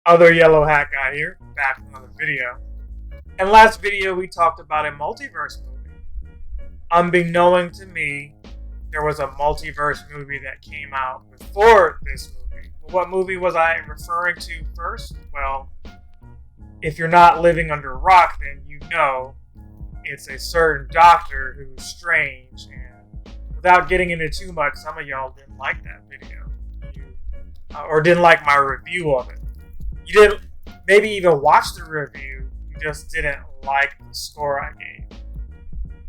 Other yellow hat guy here, back with another video. And last video we talked about a multiverse movie. Unbeknown to me, there was a multiverse movie that came out before this movie. Well, what movie was I referring to first? Well, if you're not living under a rock, then you know it's a certain doctor who's strange. And without getting into too much, some of y'all didn't like that video, or didn't like my review of it. You didn't maybe even watch the review. You just didn't like the score I gave.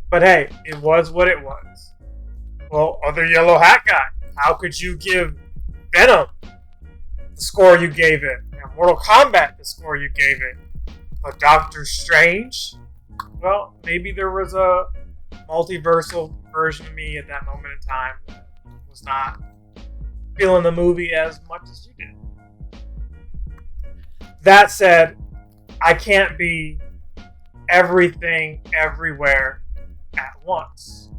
But hey, it was what it was. Well, other yellow hat guy, how could you give Venom the score you gave it, and Mortal Kombat the score you gave it, but Doctor Strange? Well, maybe there was a multiversal version of me at that moment in time that was not feeling the movie as much as you did. That said, I can't be everything everywhere at once.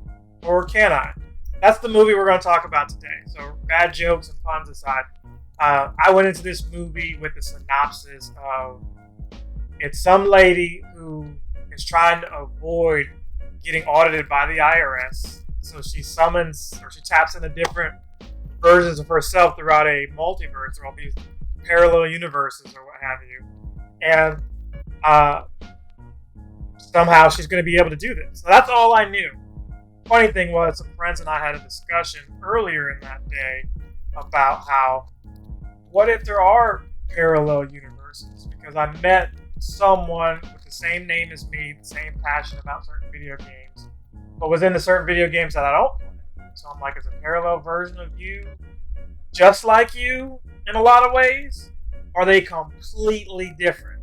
Or can I? That's the movie we're going to talk about today. So, bad jokes and puns aside, I went into this movie with the synopsis of it's some lady who is trying to avoid getting audited by the IRS. So she summons or she taps into different versions of herself throughout a multiverse or all these parallel universes or what have you. And somehow she's going to be able to do this. So that's all I knew. Funny thing was, some friends and I had a discussion earlier in that day about how, what if there are parallel universes? Because I met someone with the same name as me, the same passion about certain video games, but was into certain video games that I don't play. So I'm like, is a parallel version of you just like you in a lot of ways? Are they completely different?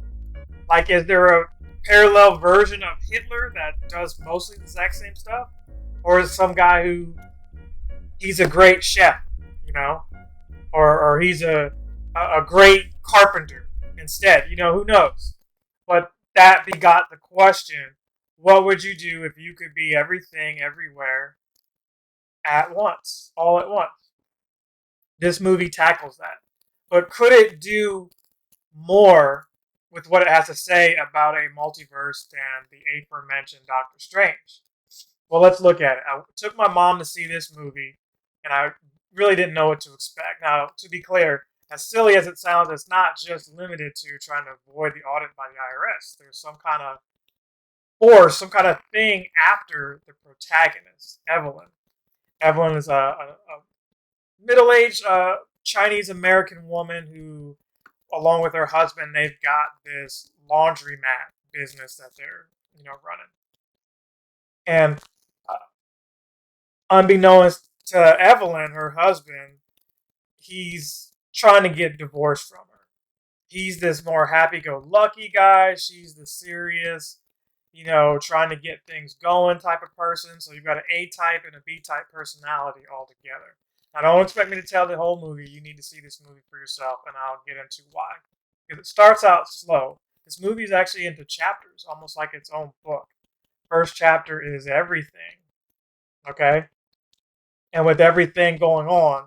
Like, is there a parallel version of Hitler that does mostly the exact same stuff? Or is some guy who, he's a great chef, you know? Or he's a great carpenter instead, you know, who knows? But that begot the question, what would you do if you could be everything, everywhere, at once, all at once? This movie tackles that. But could it do more with what it has to say about a multiverse than the aforementioned Doctor Strange? Well, let's look at it. I took my mom to see this movie, and I really didn't know what to expect. Now, to be clear, as silly as it sounds, it's not just limited to trying to avoid the audit by the IRS. There's some kind of force, some kind of thing after the protagonist, Evelyn. Evelyn is a middle-aged Chinese American woman who, along with her husband, they've got this laundromat business that they're running. And unbeknownst to Evelyn, her husband, he's trying to get divorced from her. He's this more happy-go-lucky guy. She's the serious, trying to get things going type of person. So you've got an A-type and a B-type personality all together. Now, don't expect me to tell the whole movie. You need to see this movie for yourself, and I'll get into why. Because it starts out slow. This movie is actually into chapters, almost like its own book. First chapter is everything, okay? And with everything going on,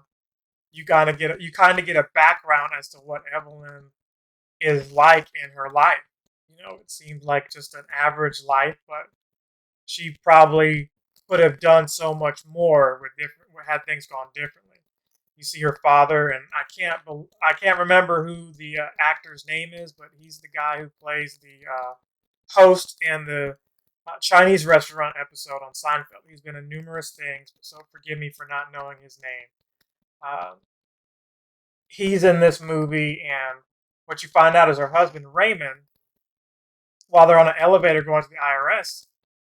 you kind of get a background as to what Evelyn is like in her life. It seems like just an average life, but she probably could have done so much more had things gone differently. You see her father, and I can't remember who the actor's name is, but he's the guy who plays the host in the Chinese restaurant episode on Seinfeld. He's been in numerous things, so forgive me for not knowing his name. He's in this movie, and what you find out is her husband, Raymond, while they're on an elevator going to the IRS,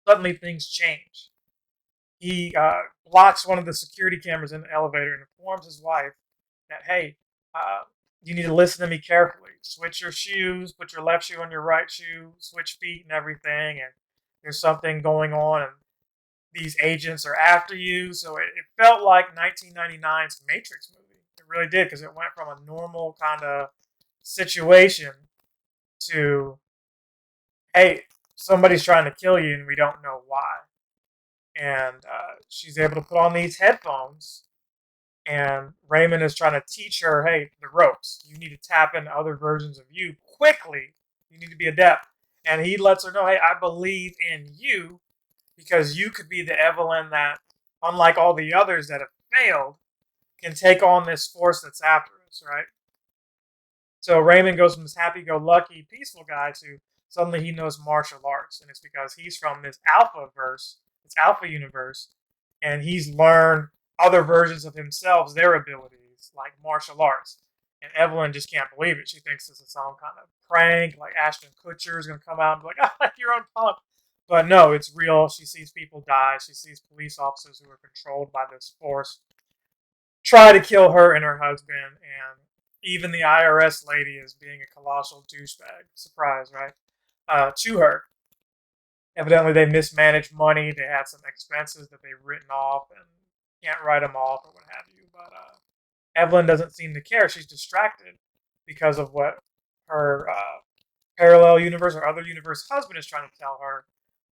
suddenly things change. He blocks one of the security cameras in the elevator and informs his wife that, hey, you need to listen to me carefully. Switch your shoes, put your left shoe on your right shoe, switch feet and everything, and there's something going on, and these agents are after you. So it felt like 1999's Matrix movie. It really did, because it went from a normal kind of situation to, hey, somebody's trying to kill you and we don't know why. And she's able to put on these headphones And Raymond is trying to teach her, hey, the ropes. You need to tap into other versions of you quickly. You need to be adept. And he lets her know, hey, I believe in you because you could be the Evelyn that, unlike all the others that have failed, can take on this force that's after us, right? So Raymond goes from this happy-go-lucky, peaceful guy to suddenly he knows martial arts, and it's because he's from this alpha verse, this alpha universe, and he's learned other versions of himself, their abilities, like martial arts. And Evelyn just can't believe it. She thinks this is some kind of prank, like Ashton Kutcher is going to come out and be like, "Ah, you're on pump." But no, it's real. She sees people die. She sees police officers who are controlled by this force try to kill her and her husband, and even the IRS lady is being a colossal douchebag. Surprise, right? To her. Evidently, they mismanaged money. They had some expenses that they've written off and can't write them off or what have you. But Evelyn doesn't seem to care. She's distracted because of what her parallel universe or other universe husband is trying to tell her.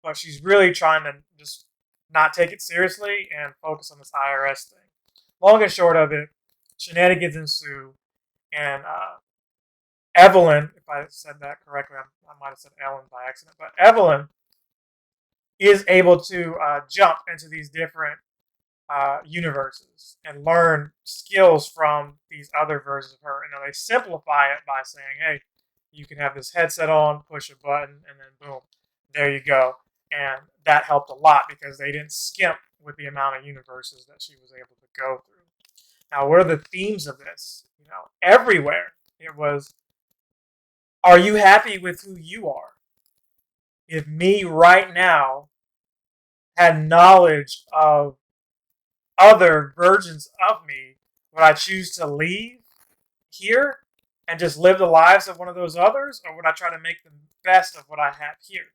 But she's really trying to just not take it seriously and focus on this IRS thing. Long and short of it, shenanigans ensue, and Evelyn, if I said that correctly, I might have said Ellen by accident, but Evelyn is able to jump into these different universes and learn skills from these other versions of her. And then they simplify it by saying, hey, you can have this headset on, push a button, and then boom, there you go. And that helped a lot because they didn't skimp with the amount of universes that she was able to go through. Now, what are the themes of this? Everywhere it was, are you happy with who you are? If me right now had knowledge of other versions of me, would I choose to leave here and just live the lives of one of those others, or would I try to make the best of what I have here?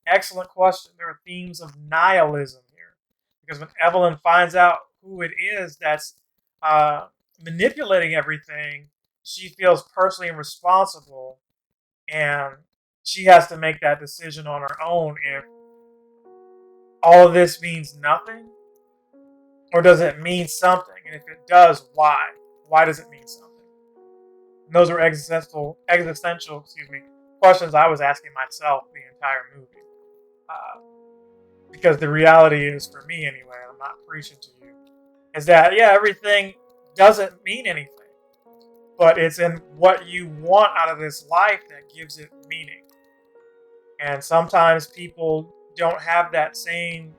Excellent question. There are themes of nihilism here, because when Evelyn finds out who it is that's manipulating everything, she feels personally responsible, and she has to make that decision on her own if all of this means nothing, or does it mean something? And if it does, why? Why does it mean something? And those are existential, questions I was asking myself the entire movie. Because the reality is, for me anyway, I'm not preaching to you, is that, yeah, everything doesn't mean anything. But it's in what you want out of this life that gives it meaning. And sometimes people don't have that same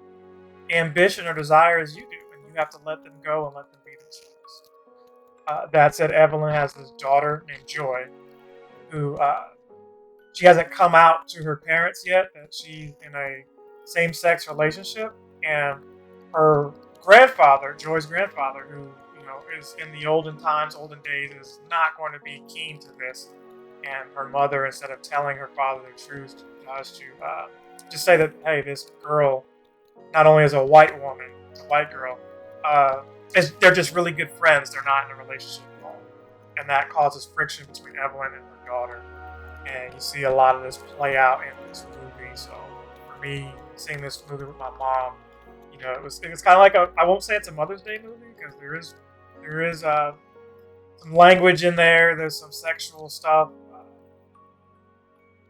ambition or desire as you do, and you have to let them go and let them be themselves. That said, Evelyn has this daughter named Joy, who she hasn't come out to her parents yet that she's in a same-sex relationship, and her grandfather, Joy's grandfather, who is in the olden days, is not going to be keen to this. And her mother, instead of telling her father the truth, has to just say that, hey, this girl not only is a white woman, a white girl, they're just really good friends. They're not in a relationship at all. And that causes friction between Evelyn and her daughter. And you see a lot of this play out in this movie. So for me, seeing this movie with my mom, it was kind of like I won't say it's a Mother's Day movie, because there is some language in there. There's some sexual stuff.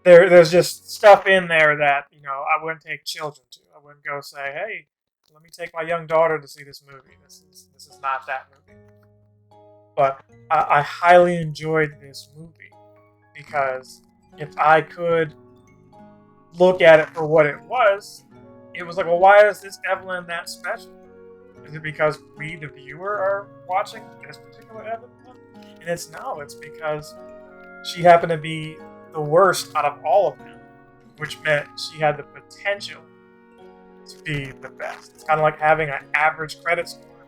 There's just stuff in there that I wouldn't take children to. I wouldn't go say, hey, let me take my young daughter to see this movie. This is not that movie. But I highly enjoyed this movie, because if I could look at it for what it was like, well, why is this Evelyn that special? Is it because we, the viewer, are watching this particular Evelyn? And it's because she happened to be the worst out of all of them, which meant she had the potential to be the best. It's kind of like having an average credit score.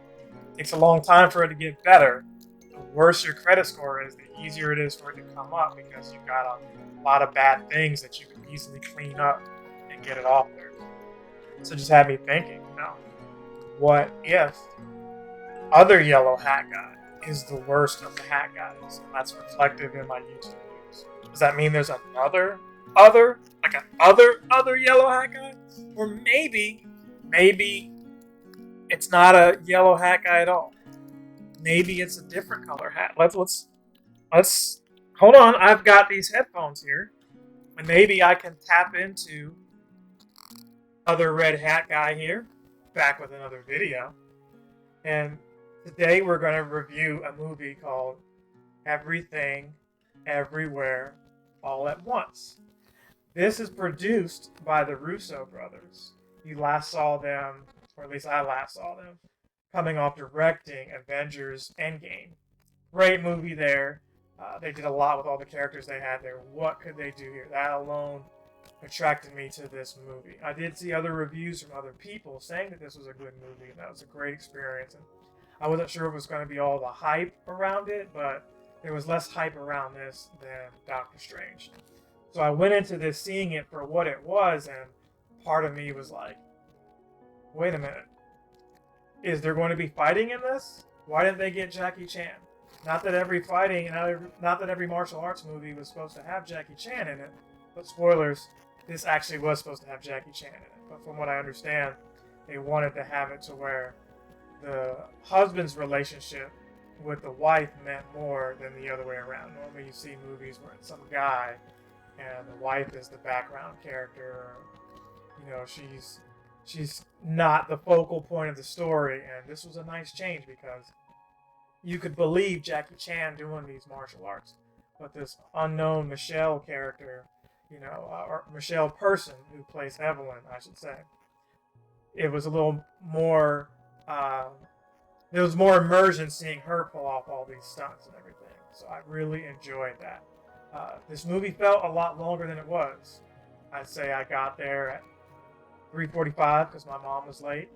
It takes a long time for it to get better. The worse your credit score is, the easier it is for it to come up, because you've got a lot of bad things that you can easily clean up and get it off there. So it just had me thinking, what if other yellow hat guy is the worst of the hat guys, and that's reflective in my YouTube views? Does that mean there's another yellow hat guy? Or maybe it's not a yellow hat guy at all. maybe it's a different color hat. Let's hold on. I've got these headphones here, and maybe I can tap into other red hat guy here, back with another video. And today we're going to review a movie called Everything, Everywhere, All at Once. This is produced by the Russo brothers. You last saw them, or at least I last saw them, coming off directing Avengers Endgame. Great movie there. They did a lot with all the characters they had there. What could they do here? That alone attracted me to this movie. I did see other reviews from other people saying that this was a good movie and that was a great experience. And I wasn't sure if it was going to be all the hype around it, but there was less hype around this than Doctor Strange. So I went into this seeing it for what it was, and part of me was like, wait a minute. Is there going to be fighting in this? Why didn't they get Jackie Chan? Not that every fighting, not that every martial arts movie was supposed to have Jackie Chan in it, but spoilers, this actually was supposed to have Jackie Chan in it. But from what I understand, they wanted to have it to where the husband's relationship with the wife meant more than the other way around. Normally you see movies where it's some guy and the wife is the background character. You know, she's not the focal point of the story, and this was a nice change because you could believe Jackie Chan doing these martial arts, but this unknown Michelle character, or Michelle person who plays Evelyn, I should say, it was a little more, there was more immersion seeing her pull off all these stunts and everything, so I really enjoyed that. This movie felt a lot longer than it was. I'd say I got there at 3:45 because my mom was late,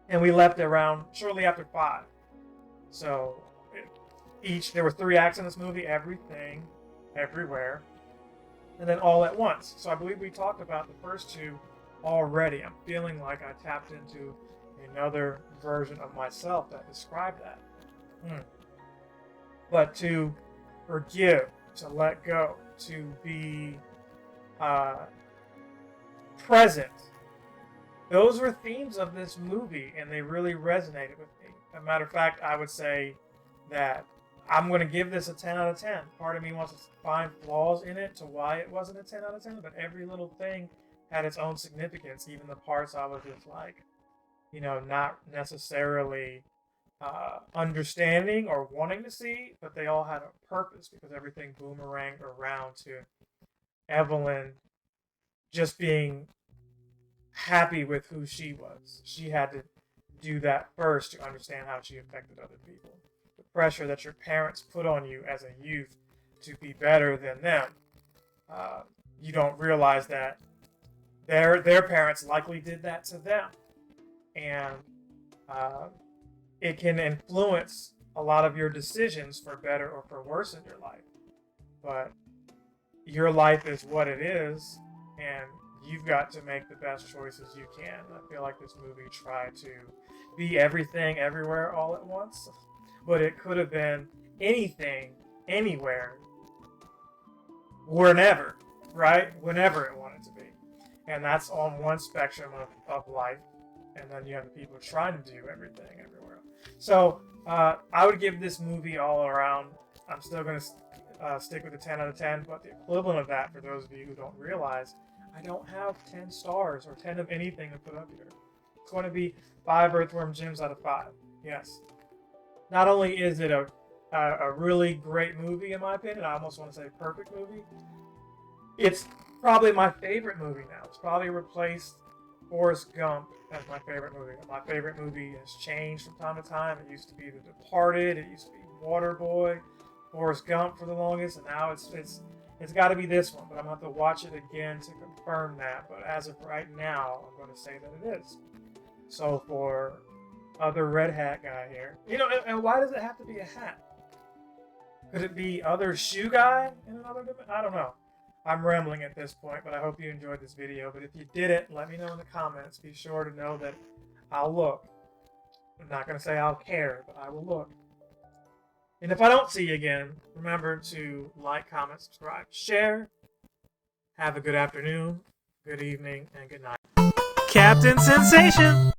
and we left around shortly after 5. So there were 3 acts in this movie: Everything, Everywhere, and then All at Once. So I believe we talked about the first 2 already. I'm feeling like I tapped into another version of myself that described that. But to forgive, to let go, to be present, those were themes of this movie, and they really resonated with me. As a matter of fact, I would say that I'm going to give this a 10 out of 10. Part of me wants to find flaws in it to why it wasn't a 10 out of 10, but every little thing had its own significance, even the parts I was just like, not necessarily understanding or wanting to see, but they all had a purpose because everything boomeranged around to Evelyn just being happy with who she was. She had to do that first to understand how she affected other people. The pressure that your parents put on you as a youth to be better than them. You don't realize that their parents likely did that to them. And it can influence a lot of your decisions for better or for worse in your life. But your life is what it is, and you've got to make the best choices you can. I feel like this movie tried to be everything, everywhere, all at once. But it could have been anything, anywhere, whenever, right? Whenever it wanted to be. And that's on one spectrum of life. And then you have the people trying to do everything, everywhere. So I would give this movie all around. I'm still going to stick with the 10 out of 10. But the equivalent of that, for those of you who don't realize, I don't have 10 stars or 10 of anything to put up here. It's going to be 5 Earthworm Jims out of 5. Yes. Not only is it a really great movie, in my opinion, I almost want to say perfect movie, it's probably my favorite movie now. It's probably replaced Forrest Gump as my favorite movie. My favorite movie has changed from time to time. It used to be The Departed. It used to be Waterboy, Forrest Gump for the longest, and now it's got to be this one. But I'm going to have to watch it again to confirm that. But as of right now, I'm going to say that it is. So for other red hat guy here, and why does it have to be a hat? Could it be other shoe guy in another dimension? I don't know. I'm rambling at this point, but I hope you enjoyed this video. But if you didn't, let me know in the comments. Be sure to know that I'll look. I'm not going to say I'll care, but I will look. And if I don't see you again, remember to like, comment, subscribe, share. Have a good afternoon, good evening, and good night. Captain Sensation!